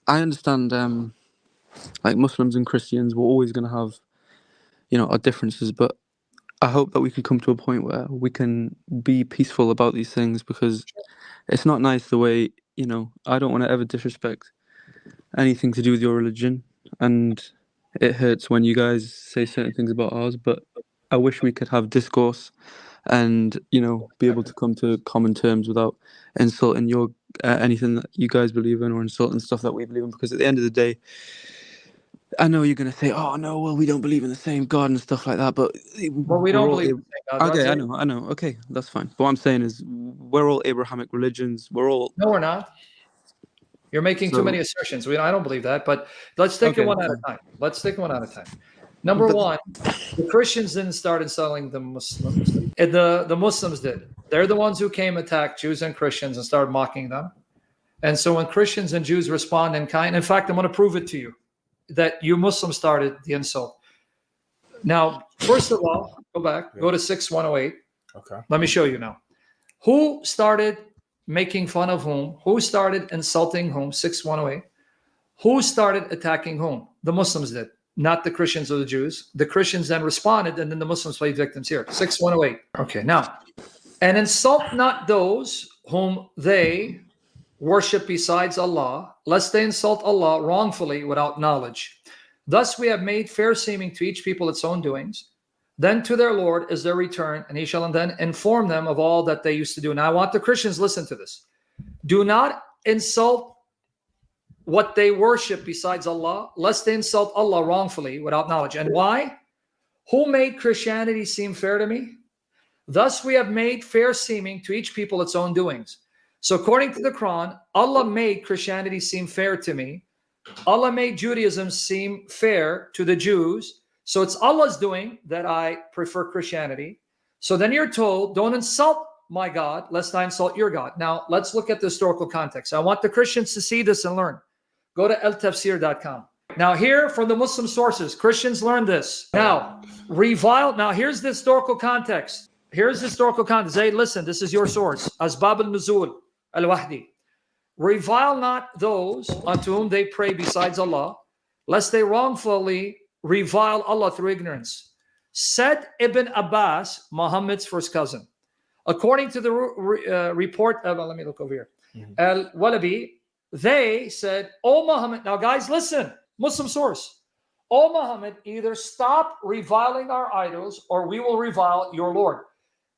I understand, like Muslims and Christians, we're always going to have, our differences, but I hope that we can come to a point where we can be peaceful about these things, because it's not nice the way, I don't want to ever disrespect anything to do with your religion, and it hurts when you guys say certain things about ours, but I wish we could have discourse and, be able to come to common terms without insulting your anything that you guys believe in or insulting stuff that we believe in, because at the end of the day, I know you're going to say, oh, no, well, we don't believe in the same God and stuff like that, but Well, we don't believe in the same God. Okay, I know. Okay, that's fine. But what I'm saying is, we're all Abrahamic religions. We're all... No, we're not. You're making too many assertions. I don't believe that, but let's take it one at a time. Let's take one at a time. Number one, the Christians didn't start insulting the Muslims. The Muslims did. They're the ones who came, attacked Jews and Christians and started mocking them. And so when Christians and Jews respond in kind, in fact, I'm going to prove it to you, that you Muslims started the insult. Now, first of all, go back, go to 6:108. Okay. Let me show you now. Who started making fun of whom? Who started insulting whom? 6:108. Who started attacking whom? The Muslims did, not the Christians or the Jews. The Christians then responded, and then the Muslims played victims here. 6:108. Okay, now, and insult not those whom they worship besides Allah, lest they insult Allah wrongfully without knowledge. Thus we have made fair seeming to each people its own doings. Then to their Lord is their return, and he shall then inform them of all that they used to do. Now I want the Christians, listen to this. Do not insult what they worship besides Allah, lest they insult Allah wrongfully without knowledge. And why? Who made Christianity seem fair to me? Thus we have made fair seeming to each people its own doings. So according to the Quran, Allah made Christianity seem fair to me. Allah made Judaism seem fair to the Jews. So it's Allah's doing that I prefer Christianity. So then you're told, don't insult my God, lest I insult your God. Now, let's look at the historical context. I want the Christians to see this and learn. Go to ltafsir.com. Now here, from the Muslim sources, Christians learn this. Now, revile. Now, here's the historical context. Here's the historical context. Hey, listen, this is your source. Asbab al-Nuzul al-Wahdi. Revile not those unto whom they pray besides Allah, lest they wrongfully revile Allah through ignorance. Said Ibn Abbas, Muhammad's first cousin. According to the report of, let me look over here, Al-Walabi, they said, "O Muhammad," now guys, listen, Muslim source, "O Muhammad, either stop reviling our idols or we will revile your Lord."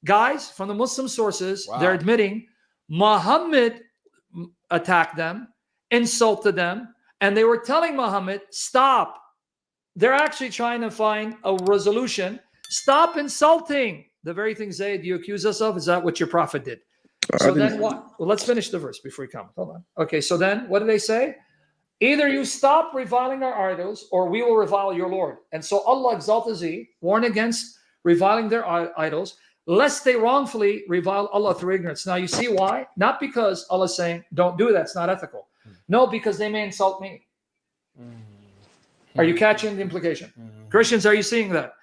Guys, from the Muslim sources, they're admitting Muhammad attacked them, insulted them, and they were telling Muhammad, stop. They're actually trying to find a resolution. Stop insulting. The very thing, Zayd, you accuse us of, is that what your prophet did? So then what? Well, let's finish the verse before we come. Hold on. Okay, so then what do they say? Either you stop reviling our idols or we will revile your Lord. And so Allah exalted thee, warned against reviling their idols, lest they wrongfully revile Allah through ignorance. Now you see why? Not because Allah is saying, don't do that, it's not ethical. No, because they may insult me. Are you catching the implication? Christians, are you seeing that?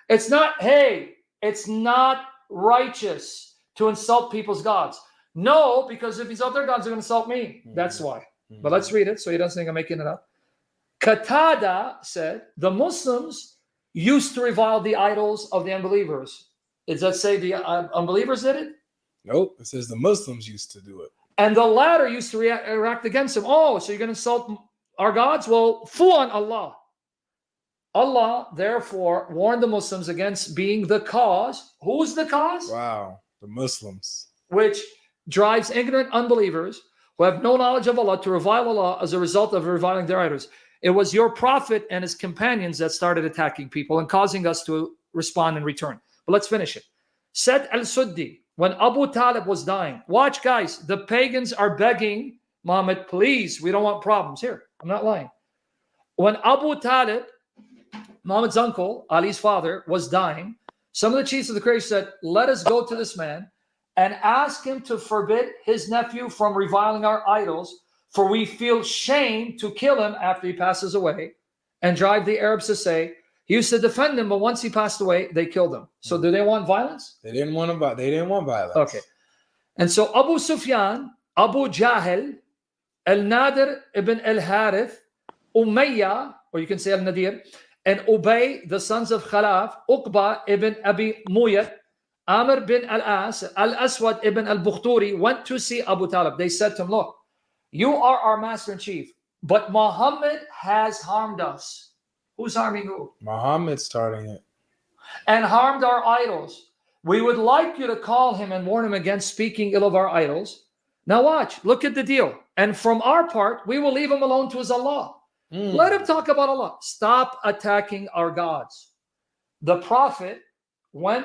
It's not, hey, it's not righteous to insult people's gods. No, because if these other gods are going to insult me, that's why. But let's read it so he doesn't think I'm making it up. Qatada said, the Muslims used to revile the idols of the unbelievers. Does that say the unbelievers did it? Nope. It says the Muslims used to do it. And the latter used to react against them. Oh, so you're going to insult our gods? Well, fu on Allah. Allah, therefore, warned the Muslims against being the cause. Who's the cause? Wow. The Muslims. Which drives ignorant unbelievers who have no knowledge of Allah to revile Allah as a result of reviling their idols. It was your prophet and his companions that started attacking people and causing us to respond in return. But let's finish it. Said al-Suddi, when Abu Talib was dying, watch guys, the pagans are begging Muhammad, please, we don't want problems. Here, I'm not lying. When Abu Talib, Muhammad's uncle, Ali's father, was dying, some of the chiefs of the Quraysh said, let us go to this man and ask him to forbid his nephew from reviling our idols, for we feel shame to kill him after he passes away, and drive the Arabs to say, he used to defend him, but once he passed away, they killed him. So do they want violence? They didn't want violence. Okay. And so Abu Sufyan, Abu Jahl, Al-Nadir ibn al-Harith, Umayyah, or you can say Al-Nadir, and Ubay, the sons of Khalaf, Uqba ibn Abi Mu'ayyad, Amr bin al-As, Al-Aswad ibn al-Bukhturi went to see Abu Talib. They said to him, look, you are our master in chief, but Muhammad has harmed us. Who's harming who? Muhammad's starting it. And harmed our idols. We would like you to call him and warn him against speaking ill of our idols. Now watch, look at the deal. And from our part, we will leave him alone to his Allah. Let him talk about Allah. Stop attacking our gods. The Prophet, when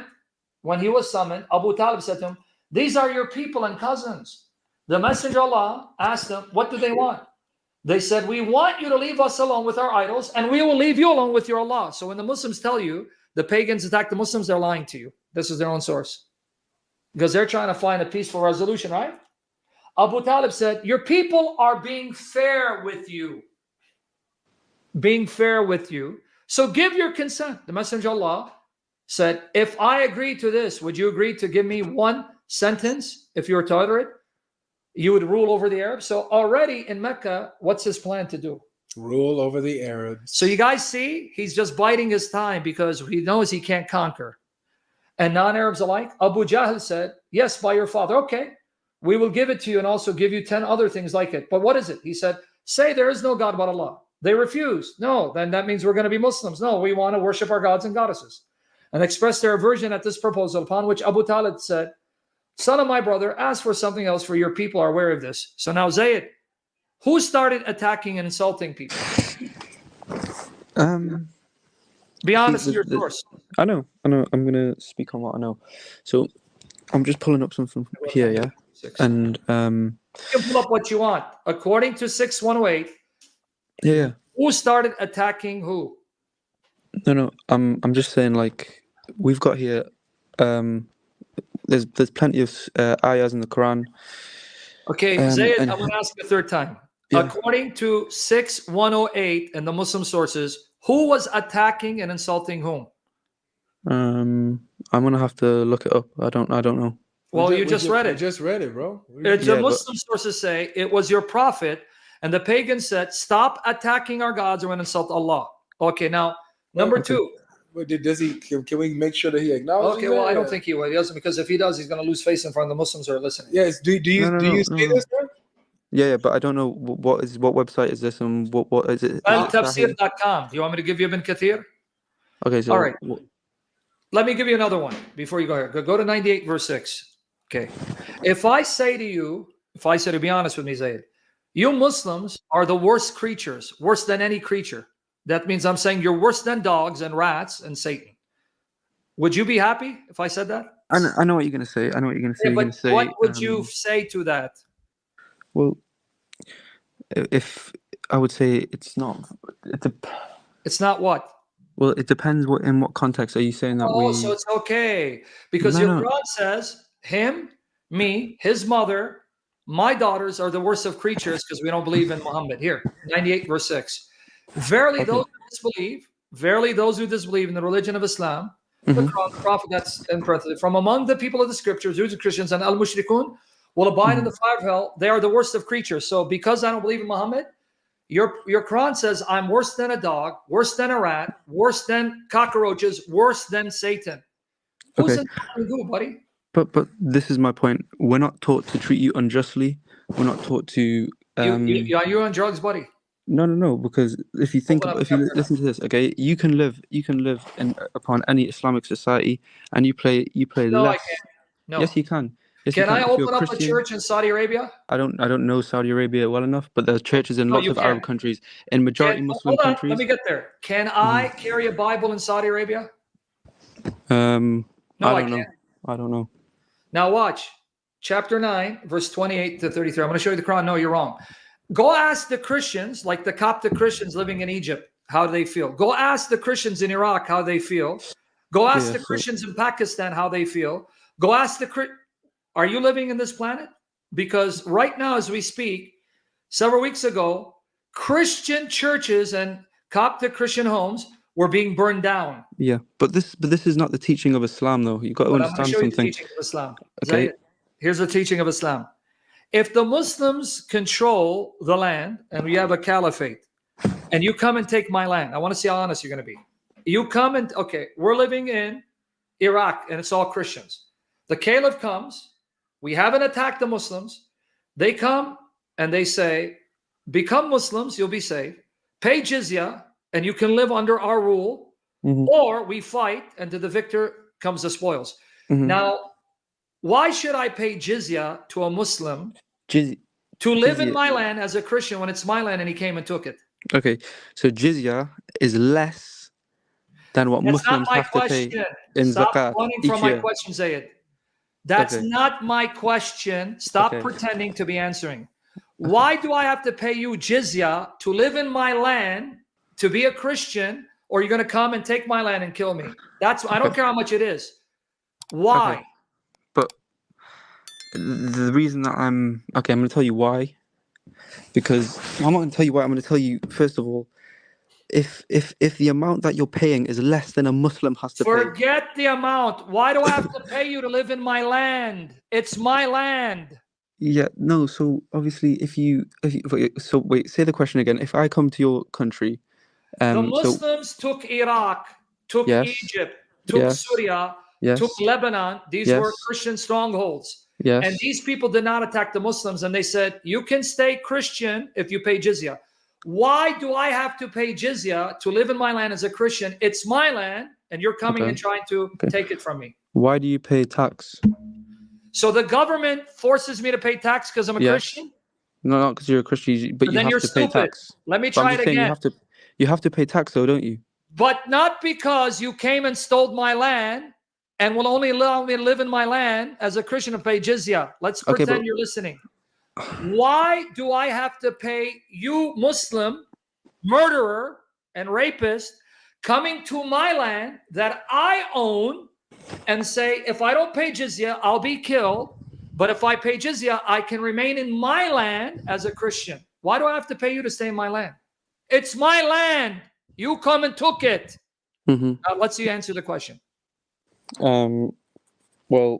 he was summoned, Abu Talib said to him, these are your people and cousins. The Messenger of Allah asked them, what do they want? They said, we want you to leave us alone with our idols, and we will leave you alone with your Allah. So when the Muslims tell you the pagans attack the Muslims, they're lying to you. This is their own source. Because they're trying to find a peaceful resolution, right? Abu Talib said, your people are being fair with you. Being fair with you. So give your consent. The Messenger of Allah said, if I agree to this, would you agree to give me one sentence if you were to utter it? You would rule over the Arabs. So already in Mecca, what's his plan to do? Rule over the Arabs. So you guys see, he's just biding his time because he knows he can't conquer. And non-Arabs alike, Abu Jahl said, yes, by your father. Okay, we will give it to you and also give you 10 other things like it. But what is it? He said, say there is no God but Allah. They refused. No, then that means we're going to be Muslims. No, we want to worship our gods and goddesses. And expressed their aversion at this proposal, upon which Abu Talib said, son of my brother, ask for something else, for your people are aware of this. So now Zayd, who started attacking and insulting people? Be honest, your source. I know. I'm going to speak on what I know. So I'm just pulling up something from here, yeah? And you can pull up what you want. According to 6108, yeah. who started attacking who? No. I'm just saying, like, we've got here. There's plenty of ayahs in the Quran. Okay, Zayd, I'm going to ask you a third time. Yeah. According to 6108 and the Muslim sources, who was attacking and insulting whom? I'm gonna have to look it up. I don't know. Well, you just read it. You just read it, bro. The Muslim sources say it was your prophet, and the pagans said, "Stop attacking our gods or insult Allah." Okay, now number two. But does he? Can we make sure that he acknowledges? Okay, well, I don't think he will. He doesn't, because if he does, he's going to lose face in front of the Muslims who are listening. Yes. Do you see this? Sir? Yeah, but I don't know what website is this and what is it? Tafsir.com. Do you want me to give you Ibn Kathir? Okay, so all right. Let me give you another one before you go here. Go to 98 verse 6. Okay. If I say to be honest with me, Zayd, you Muslims are the worst creatures, worse than any creature. That means I'm saying you're worse than dogs and rats and Satan. Would you be happy if I said that? I know what you're going to say. But what would you say to that? Well, if I would say it's not what? Well, it depends in what context are you saying that so it's okay. Because your Quran says him, me, his mother, my daughters are the worst of creatures because we don't believe in Muhammad. Here, 98 verse 6. Verily those who disbelieve in the religion of Islam, the Quran, the Prophet, that's in parentheses, from among the people of the scriptures, Jews and Christians, and al-mushrikun, will abide in the fire of hell. They are the worst of creatures. So because I don't believe in Muhammad, your Quran says I'm worse than a dog, worse than a rat, worse than cockroaches, worse than Satan. Who's in who, buddy? But this is my point. We're not taught to treat you unjustly. We're not taught to. Are you on drugs, buddy? No. Because if you listen to this, okay, you can live upon any Islamic society, and you play No, less. I can't. No. Yes, you can. Yes, can I open up Christian, a church in Saudi Arabia? I don't know Saudi Arabia well enough, but there's churches in lots of Arab countries, in majority Muslim countries. Let me get there. Can I carry a Bible in Saudi Arabia? No, I don't know. Now watch. Chapter 9, verse 28 to 33. I'm going to show you the Quran. No, you're wrong. Go ask the Christians, like the Coptic Christians living in Egypt, how do they feel? Go ask the Christians in Iraq how they feel. Go ask the Christians in Pakistan how they feel. Go ask are you living in this planet? Because right now, as we speak, several weeks ago, Christian churches and Coptic Christian homes were being burned down. Yeah, but this is not the teaching of Islam, though. You've got to understand something. I'm going to show you the teaching of Islam. Okay. Here's the teaching of Islam. if the Muslims control the land and we have a caliphate, and you come and take my land, I want to see how honest you're going to be. You come and, okay, we're living in Iraq and it's all Christians. The caliph comes, we haven't attacked the Muslims. They come and they say, become Muslims, you'll be saved. Pay jizya and you can live under our rule. Or we fight and to the victor comes the spoils. Now, why should I pay jizya to a Muslim to live in my land as a Christian when it's my land and he came and took it? Okay, so jizya is less than what That's Muslims not my have to pay question. in Stop zakat running each from my year. question, Zayd. That's not my question. Stop pretending to be answering. Why do I have to pay you jizya to live in my land, to be a Christian, or you're going to come and take my land and kill me? I don't care how much it is. Why? But the reason that I'm going to tell you why. Because I'm not going to tell you why. I'm going to tell you, first of all, if the amount that you're paying is less than a Muslim has to pay. Forget the amount. Why do I have to pay you to live in my land? It's my land. Yeah, no. So obviously, so wait, say the question again. If I come to your country, the Muslims took Iraq, took Egypt, took Syria, took Lebanon. These were Christian strongholds. Yes. And these people did not attack the Muslims. And they said, you can stay Christian if you pay jizya. Why do I have to pay jizya to live in my land as a Christian? It's my land, and you're coming and trying to take it from me. Why do you pay tax? So the government forces me to pay tax because I'm a Christian? No, not because you're a Christian, but you have to pay tax. Let me try it again. You have to pay tax, though, don't you? But not because you came and stole my land and will only allow me to live in my land as a Christian and pay jizya. Let's pretend you're listening. Why do I have to pay you, Muslim, murderer and rapist, coming to my land that I own and say, if I don't pay jizya, I'll be killed. But if I pay jizya, I can remain in my land as a Christian. Why do I have to pay you to stay in my land? It's my land. You come and took it. Now, let's see, answer the question. Well,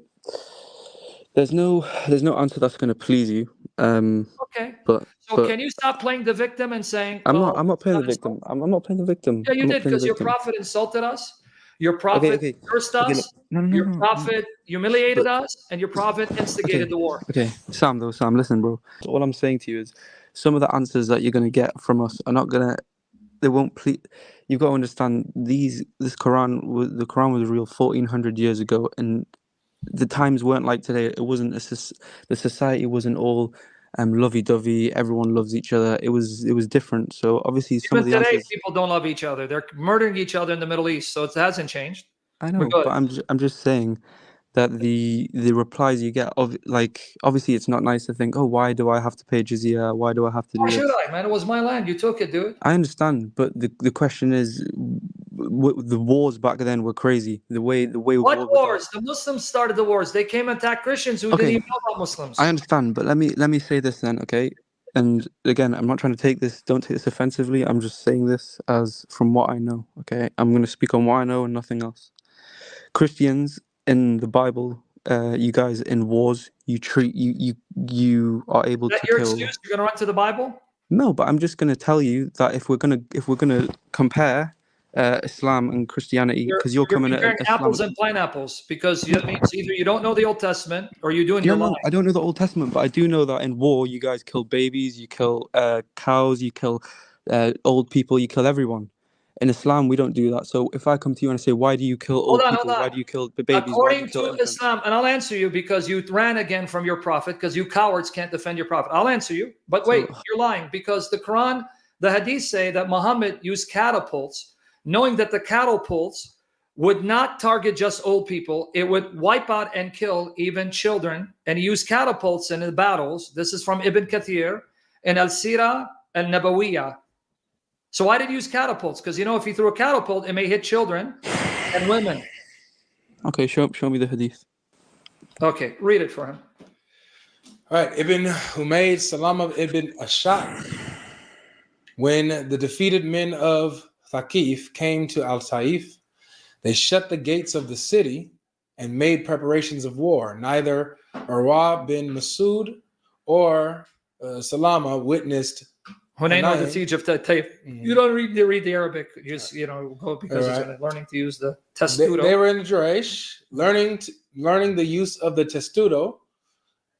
there's no answer that's going to please you. Okay. But can you stop playing the victim and saying, I'm not playing the victim. I'm not playing the victim. Yeah, you did, because your prophet insulted us. Your prophet cursed us. Your prophet humiliated us, and your prophet instigated the war. Okay, Sam, listen, bro. All I'm saying to you is some of the answers that you're going to get from us are not going to, they won't please. You've got to understand the Quran was real 1400 years ago, and the times weren't like today. It wasn't the society wasn't all lovey-dovey. Everyone loves each other. It was different. So obviously, some of the today, answers, people don't love each other. They're murdering each other in the Middle East. So it hasn't changed. I know, but I'm just saying that the replies you get of, like, obviously it's not nice to think, oh, why do I have to pay jizya? Why do I have to do this? Why should I, man? It was my land. You took it, dude. I understand, but the question is, the wars back then were crazy. The way what wars? The Muslims started the wars. They came and attacked Christians who didn't even know about Muslims. I understand, but let me say this then, okay? And again, I'm not trying to don't take this offensively. I'm just saying this as from what I know, okay? I'm going to speak on what I know and nothing else. Christians in the Bible, you guys in wars, you are able to kill. Your excuse? You're going to run to the Bible? No, but I'm just going to tell you that if we're gonna compare Islam and Christianity, because you're coming at Islam, apples and pineapples, because that means either you don't know the Old Testament or you're doing your lying. I don't know the Old Testament, but I do know that in war you guys kill babies, you kill cows, you kill old people, you kill everyone. In Islam, we don't do that. So if I come to you and I say, why do you kill old people? Why do you kill the babies? According to Islam, and I'll answer you because you ran again from your prophet, because you cowards can't defend your prophet. I'll answer you. But wait, you're lying, because the Quran, the Hadith say that Muhammad used catapults, knowing that the catapults would not target just old people. It would wipe out and kill even children. And he used catapults in the battles. This is from Ibn Kathir and Al-Sirah al-Nabawiyah. So why did he use catapults? Because, if he threw a catapult, it may hit children and women. Okay, show me the hadith. Okay, read it for him. All right, Ibn Humayd Salama ibn Ashaq. When the defeated men of Thaqif came to Al-Taif, they shut the gates of the city and made preparations of war. Neither Urwa bin Masud or Salama witnessed Hunayn or the Hunayn. siege of Taif. You don't read the Arabic. Just go because it's learning to use the testudo. They were in Juraish, learning the use of the testudo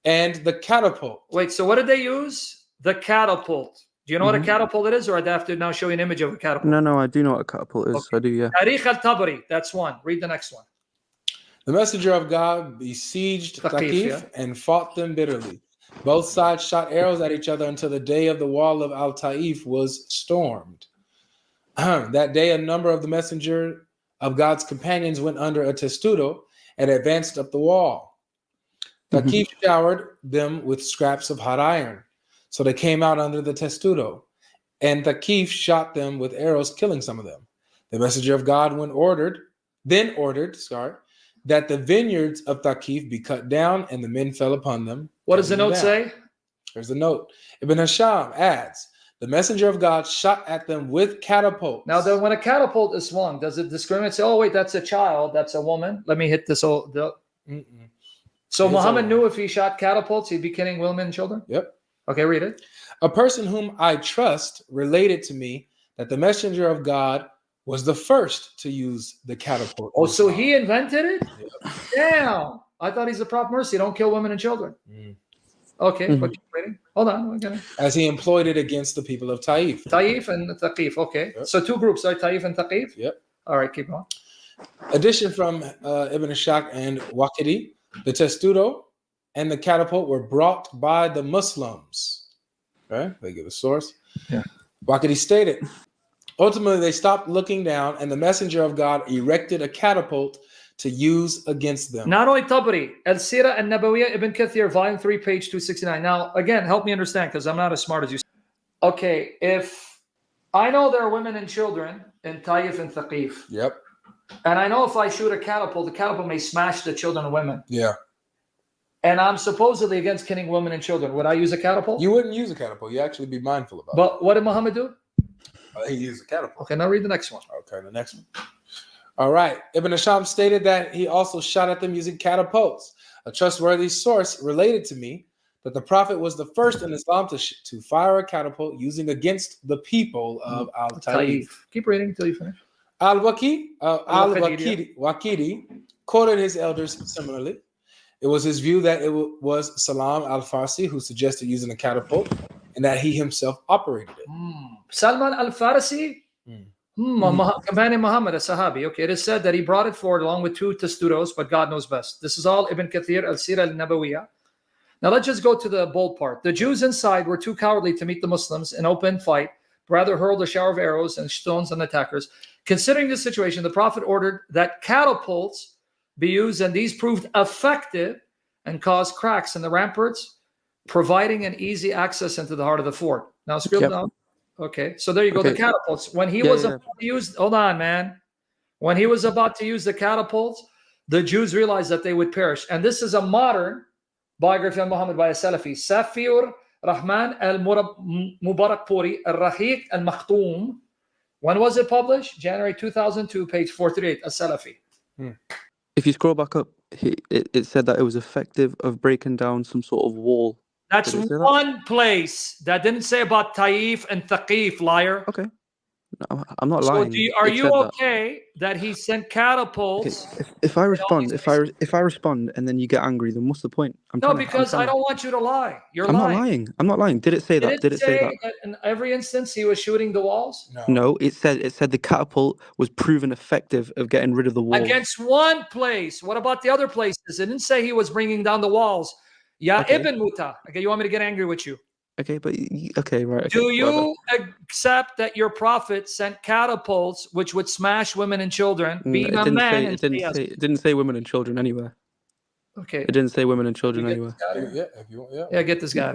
and the catapult. Wait, so what did they use? The catapult. Do you know what a catapult it is, or I'd have to now show you an image of a catapult? No, I do know what a catapult is. Okay. I do, yeah. Tariq al-Tabari, that's one. Read the next one. The messenger of God besieged Thaqif and fought them bitterly. Both sides shot arrows at each other until the day of the wall of Al-Taif was stormed. That day, a number of the messenger of God's companions went under a testudo and advanced up the wall. Thaqif showered them with scraps of hot iron, so they came out under the testudo, and Thaqif shot them with arrows, killing some of them. The messenger of God then ordered that the vineyards of Thaqif be cut down, and the men fell upon them. What does the note say? There's a note. Ibn Hisham adds, the messenger of God shot at them with catapults. Now, when a catapult is swung, does it discriminate? Say, oh, wait, that's a child, that's a woman. Let me hit this. So Muhammad knew if he shot catapults, he'd be killing women and children? Yep. Okay, read it. A person whom I trust related to me that the messenger of God was the first to use the catapult. Oh, so he invented it? Yep. Damn. I thought he's a prophet mercy. Don't kill women and children. Okay, but keep reading. Hold on. Okay. As he employed it against the people of Taif. Taif and Thaqif. Okay. Yep. So two groups, right? Taif and Thaqif? Yep. All right, keep going. Addition from Ibn Ishaq and Waqidi, the testudo and the catapult were brought by the Muslims. Right? They give a source. Yeah. Waqidi stated, ultimately they stopped looking down, and the messenger of God erected a catapult to use against them. Not only Tabari, Al-Sirah al-Nabawiyya, Ibn Kathir, volume 3, page 269. Now, again, help me understand, because I'm not as smart as you. Okay, if I know there are women and children in Taif and Thaqif, Yep. and I know if I shoot a catapult, the catapult may smash the children and women, Yeah. and I'm supposedly against killing women and children, would I use a catapult? You wouldn't use a catapult. You actually be mindful about it. But what did Muhammad do? He used a catapult. Okay, now read the next one. Okay, the next one. All right. Ibn Hisham stated that he also shot at them using catapults. A trustworthy source related to me that the Prophet was the first in Islam to fire a catapult using against the people of Al-Taif. Keep reading until you finish. Al-Waqidi quoted his elders similarly. It was his view that it was Salam al-Farsi who suggested using a catapult and that he himself operated it. Salman al-Farsi? Companion Muhammad, a Sahabi. Okay, it is said that he brought it forward along with two testudos, but God knows best. This is all Ibn Kathir, Al-Sirah al-Nabawiyya. Now let's just go to the bold part. The Jews inside were too cowardly to meet the Muslims in open fight, rather hurled a shower of arrows and stones on attackers. Considering this situation, the Prophet ordered that catapults be used, and these proved effective and caused cracks in the ramparts, providing an easy access into the heart of the fort. Now scroll down. Okay, so there you go. Okay. The catapults. When he was about to use, hold on, man. When he was about to use the catapults, the Jews realized that they would perish. And this is a modern biography of Muhammad by a Salafi, Safiur Rahman al-Mubarakpuri al-Rahiq al-Makhtoum. When was it published? January 2002, page 438, a Salafi. If you scroll back up, it said that it was effective of breaking down some sort of wall. That's one place. That didn't say about Taif and Thaqif, liar. Okay. No, I'm not lying. So are you okay that he sent catapults? Okay. If I respond, if I respond and then you get angry, then what's the point? No, because I don't want you to lie. You're lying. I'm not lying. I'm not lying. Did it say that? Did it say that in every instance he was shooting the walls? No, it said the catapult was proven effective of getting rid of the walls. Against one place. What about the other places? It didn't say he was bringing down the walls. Ibn Muta. Okay, you want me to get angry with you? Okay, but okay, right. Okay, do you accept that your prophet sent catapults which would smash women and children, beat a man? It didn't say women and children anywhere. Okay. It didn't say women and children anywhere. Yeah, if you want, yeah, get this guy.